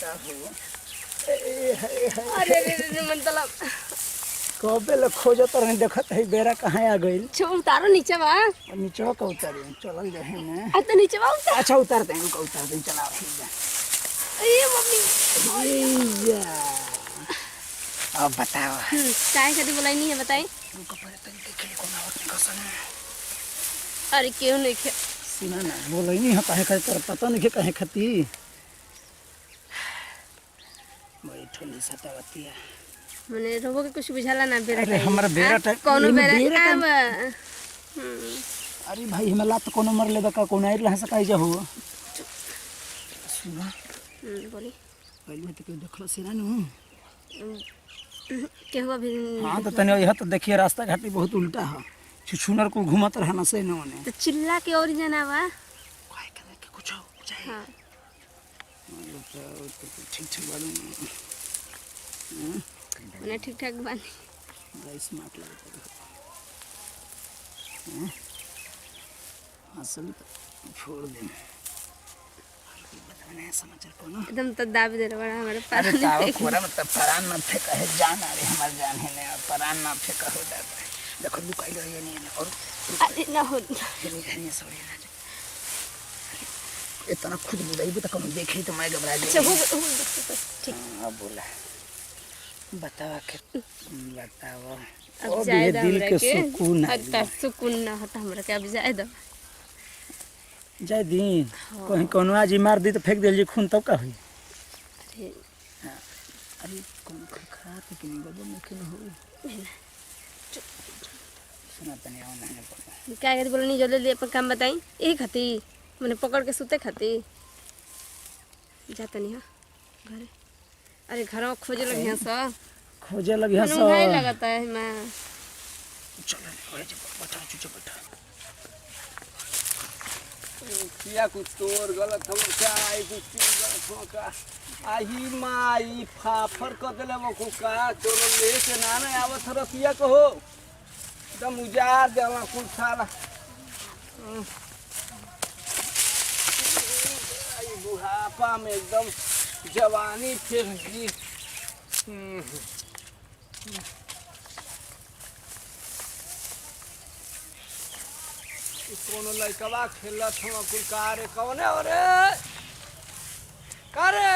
का हो अरे रे रे मतलब कबे ल खोजत रही देखत है बेरा कहाँ आ गई उतारो नीचे बा नीचे का उतारे चलल जाए में तो नीचे बा उतार अच्छा उतारते हैं रुका उतारते हैं चला ये मम्मी अब बताओ काय खाती बोलाई नहीं है बताई रुको पहले तरीके खेल को ना और कसम अरे क्यों नहीं खे सुना ना बोलाई नहीं है काहे काहे कर पता नहीं के काहे खाती बड़ी ठंडी सतावती है मने रोबो के कुछ बुझाला ना बेरा अरे हमारा बेरा टाइम कोनो बेरा अब अरे भाई हमें लात कोनो मर ले का कोनो आइल हंस काई जा हो सुना बोली पहले में तो कोई देखलो सिना नु के हुआ भी हां तो तने यह तो देखिए रास्ता घाटी बहुत उल्टा है छुछुनर को घुमत रहना से न ने तो चिल्ला के और जनावा काय करे के कुछ हो जाए हां तो ठीक ठीक वालों मने ठीक ठाक बानी गाइस स्मार्ट लगता है असल छोड़ दे बताने समाचार को ना एकदम तो दाब दे रहा हमारे पास अरे ताव कोरा मतलब परान न फेंका है जान आ रही हमारे जान है ने परान न फेंका हो जाता है देखो लुकाई लो ये नहीं और अरे ना हो नहीं सॉरी ना इतना खुद बुलाई भी तो कम देखे तो मैं घबरा गई अच्छा हो ठीक हां बोला बतावा के बताओ अब जाए दिल के सुकून है अब सुकून ना होता हमरा के अब जाए दो जाए दी कहीं कोनो आज मार दी तो फेंक देल जी खून तब का होई अरे अरे कौन खराब है कि नहीं गबो में क्यों हो सुना तने आओ नहीं पता क्या कहते बोलनी जल्दी अपन काम बताई यही खाती मैंने पकड़ के सुते खाती जाता नहीं हो घरे अरे घर में खोजे लगे हैं सब खोजे लगी है सब नहीं लगता है मैं चलो ओए जे बैठा चुप बैठा किया कुछ तोर गलत हम क्या आई कुछ गलत हो का आही माई फाफर क देले वो को का तोर ले के ना ना आवत रतिया को हो एकदम उजार देला कुल साला आई बुढ़ापा में एकदम जवानी फिर गई कोनो लड़कवा खेलत हम कुल कारे कौने अरे कारे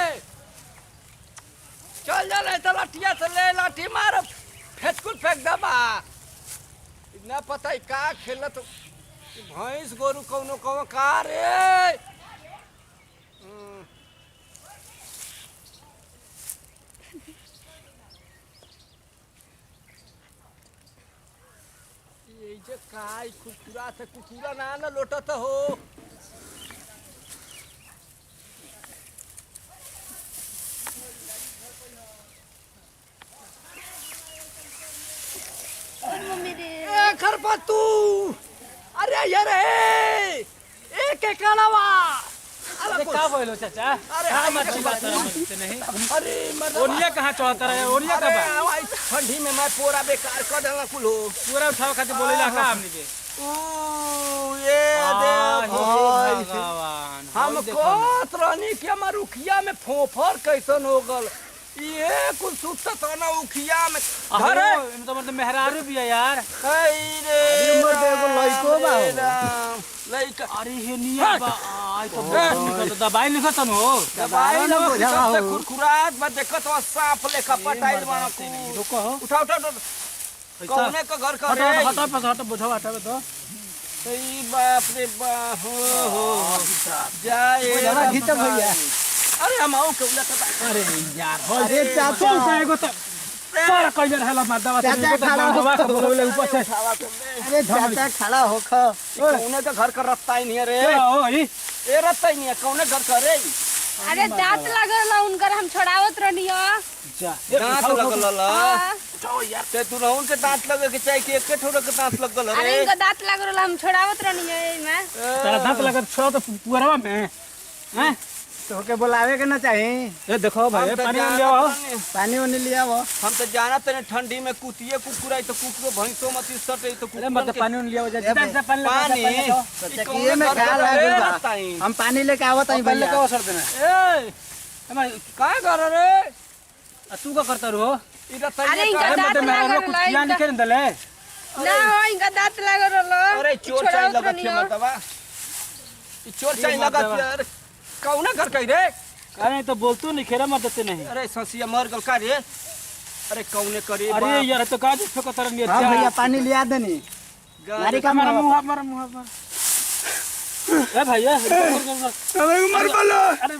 चल जा ले तो लाठिया से ले लाठी मार फेंक दबा इतना पता है का खेलत भैंस गोरू कौनो कौनो कारे ये जे काय कुकुरा से कुकुरा ना ना लोटत हो मम्मी रे ए खरपतू अरे ये रे एक कालावा अरे का बोलो चाचा अरे का मच्छी बात है नहीं अरे मर्द ओनिया कहां चौतर है ओनिया का बा भाई ठंडी में मैं पूरा बेकार कर देला कुल हो पूरा उठाओ खातिर बोलेला का हमनी के ओ ये दे भाई भगवान हम कोत रानी के मरुखिया में फोफर कैसन हो गल ये कुछ सुत्ता तो ना उखिया में अरे इन तो मतलब मेहरारू भी है यार हाय रे मर्द एगो लइको बा लइका अरे हे निया बा आई तो बहुत दवाई लिखत हो दवाई ना बुझावा हो। खुरखुरात में देखत हो सांप लेखा पटाइल बना को रुको हो उठा कौने का घर का रे हटो हटो हटो बुझाओ हटावे तो सही बाप रे बाप हो जाए बुझावा घीचो भैया। अरे हम आओ के उला का अरे यार हो अरे चाचा एगो तो सारा कइले रहला मर्दावा से चाचा खड़ा हो। दवा के बोले ऊपर से अरे चाचा खड़ा हो ख कौने का घर का रत्ता ही नहीं है रे ओ ई ए रत्ता ही नहीं है कौने घर का रे अरे दांत लगल उनकर हम छोड़ावत रहनी हो जा दांत लगल ला हाँ। उठाओ यार ते तू रहूं के दांत लगे के चाहे कि एक ठोड़ के दांत लगल अरे रे इनका दांत लगल हम छोड़ावत रहनी है मैं तेरा दांत लगा छो तो पुअरवा में हैं तो के बुलावे के ना चाही ए देखो भाई हम तो पानी जानत ले आओ नहीं। पानी उनी लिया वो हम तो जानत नहीं ठंडी में कुतिए कुकुराई तो कुकुरो भैंसो मती सटे तो अरे कुकुर मतलब पानी ले आओ जा जा पानी पानी ले आओ ये में खा लागल बा हम पानी लेके आवत हई पहले भैया का असर देना ए एमा का कर रे आ तू का करता रहो इधर अरे तैयार इनका कर दांत मेरा लागल कुछ ला, किया इनका- नहीं कर दले ना हो इनका दांत लागल रहलो अरे चोर चाई लगत है मतवा ई चोर चाई लगत है अरे कौना कर कई रे अरे तो बोलतो नहीं खेरा मत देते नहीं अरे ससिया मर गल का रे अरे कौने करे अरे यार तो का फेंको तरह नहीं हाँ भैया पानी लिया देनी मारी का मारा मारा मुंह मार ए भैया मर बोलो अरे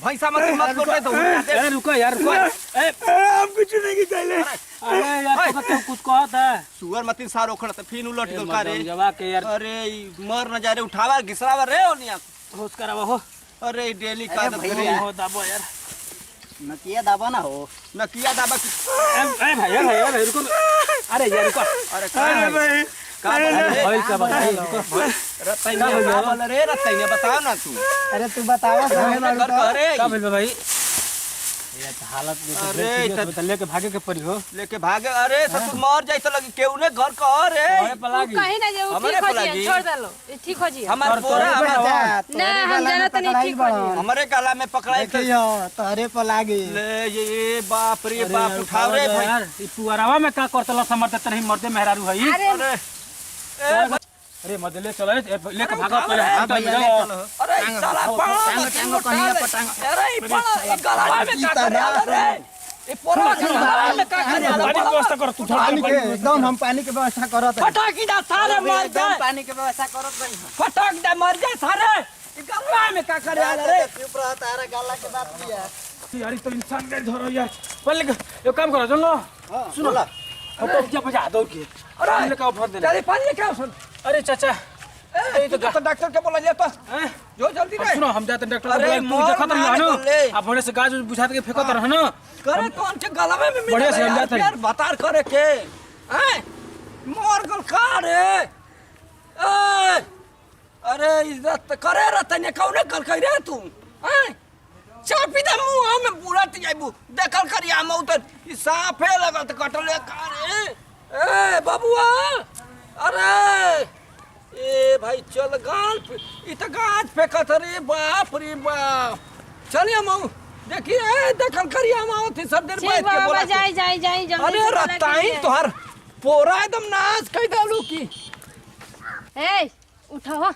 भैंसा मत कर दे अरे रुको यार रुको ए हम कुछ नहीं कहले अरे यार तो कुछ कहा था सुअर मतिन सार ओखड़ त फिन उलट गल का रे जवा के यार अरे ई मर न जा रे उठावा घिसरावा रे ओनिया होश करावा हो अरे डेली का अरे भैया। हो दाबो यार नकिया दाबा ना हो न किया दाबा ए भैया रुको अरे यार रुको अरे का भाई का भाई का भाई रुको रतैया बोल रे रतैया बताओ ना तू अरे तू बतावा कर करे का भेल भाई ये तो हालत अरे तो लेके भागे के पड़ी हो लेके भागे अरे सब तू मर जाई तो लगी केहू ने घर का रे ओए पलागी कहीं ना जाओ हमरे ठीक हो पलागी। जी छोड़ दलो ये ठीक हो जी हमार बोरा ना हम जाना तो नहीं ठीक हो जी हमारे गला में पकड़ाई तो देखियो तोहरे पर लागी ले ये बाप रे बाप उठाओ रे भाई यार ई पुअरावा में का करतला समर देते नहीं मर्दे मेहरारू हई अरे अरे ए अरे मदले चलो लेके भागो पहले हाँ भैया ले चलो अरे साला टांगो कहिया पटांग अरे ई पड़ा गला में का करे रे ए पोरा गला में का करे पानी व्यवस्था कर तू पानी के एकदम हम पानी के व्यवस्था करत है फटाकी दा सारे मर एकदम जाए पानी के व्यवस्था करत रही फटाक दा मर जाए सारे ई गला में का करे रे चुप रह तारा गला के बात लिया यार तो इंसान के धरो यार पहले एक काम करो सुन लो सुनो अब तो क्या बजा दो के अरे लेके आओ भर देना तेरे पानी क्या सुन अरे चाचा ए तो डॉक्टर के बोला जाता हैं? जो जल्दी अब रे सुनो हम जाते हैं डॉक्टर अरे को तू मोर देखत रह मार ना कर ले। अब होने से गाज बुझा के फेंकत रह ना करे कौन के गला में मिल बढ़िया से हम जाते हैं। यार बतार करे के हैं मोर गल का रे ए अरे इज्जत करे रतने कौने कर कई रे तू हैं चापी दे मुंह में बुलाती जाइबू देखल करिया हम उतर ई साफे लगल त कटले का रे ए बाबूआ अरे ए भाई चल गाल पे ई त गाज फेंकत रे बाप चलिए हम देखिए देखल करिया हम आवत सब देर ठीक बैठ के बाबा बोला जाई जल्दी अरे से बोला रताई कीजिए। तोहर पोरा एकदम नाच कई डालू की ए उठो हो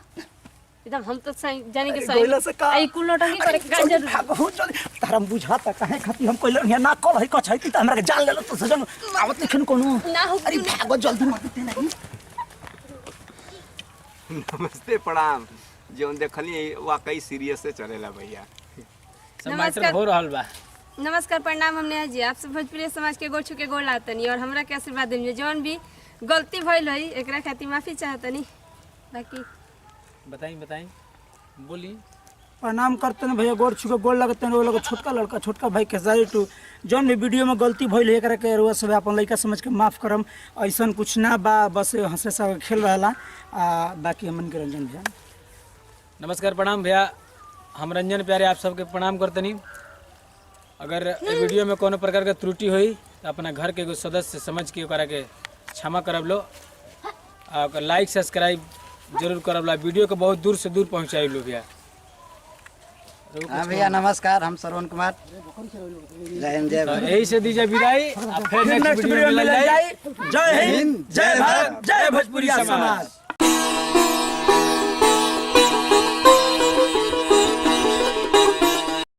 एकदम हम तो सही जाने के गोइला से का? सही आई कुल नौटंकी करे के का जरूरत बहुत जल्दी तारा बुझाता काहे खाती हम कोइलर हिया ना कल है कछ है त हमरा के जान लेलो तो सजन आवत निखन कोनो ना हो अरे भागो जल्दी मत दे नहीं नमस्ते प्रणाम जोन देखली वाकई सीरियस से चलेला भैया सब नमस्कार। मैटर हो रहल बा नमस्कार प्रणाम हम नेहा जी आप सब भोजपुरी समाज के गोड़ छू के गोड़ लातनी और हमरा के आशीर्वाद देनी जौन भी गलती भइल है एकरा खातिर माफी चाहतनी बाकी बताई बोली प्रणाम करते हैं भैया गोड़ छुके गोड़ लगते हैं वो लोग छोटका लड़का छोटका भाई के जारी टू जौन भी वीडियो में गलती भइल है एकरा के रुआ सब अपन लड़का समझ के माफ करम ऐसन कुछ ना बा बस हंसे सा खेल रहला बाकी हमन के रंजन भैया नमस्कार प्रणाम भैया हम रंजन प्यारे आप सबके प्रणाम करतनी अगर ए वीडियो में कोनो प्रकार के त्रुटि हुई तो अपना घर के एगो सदस्य समझ के ओकरा के क्षमा करब लो आ ओकर लाइक सब्सक्राइब जरूर करब ला वीडियो के बहुत दूर से दूर पहुँचाई लो भैया हाँ भैया नमस्कार हम श्रवण कुमार जय हिंद जय तो भारत यही से दीजिए विदाई अब फिर नेक्स्ट वीडियो में मिल जाए जय हिंद जय भारत जय भोजपुरी समाज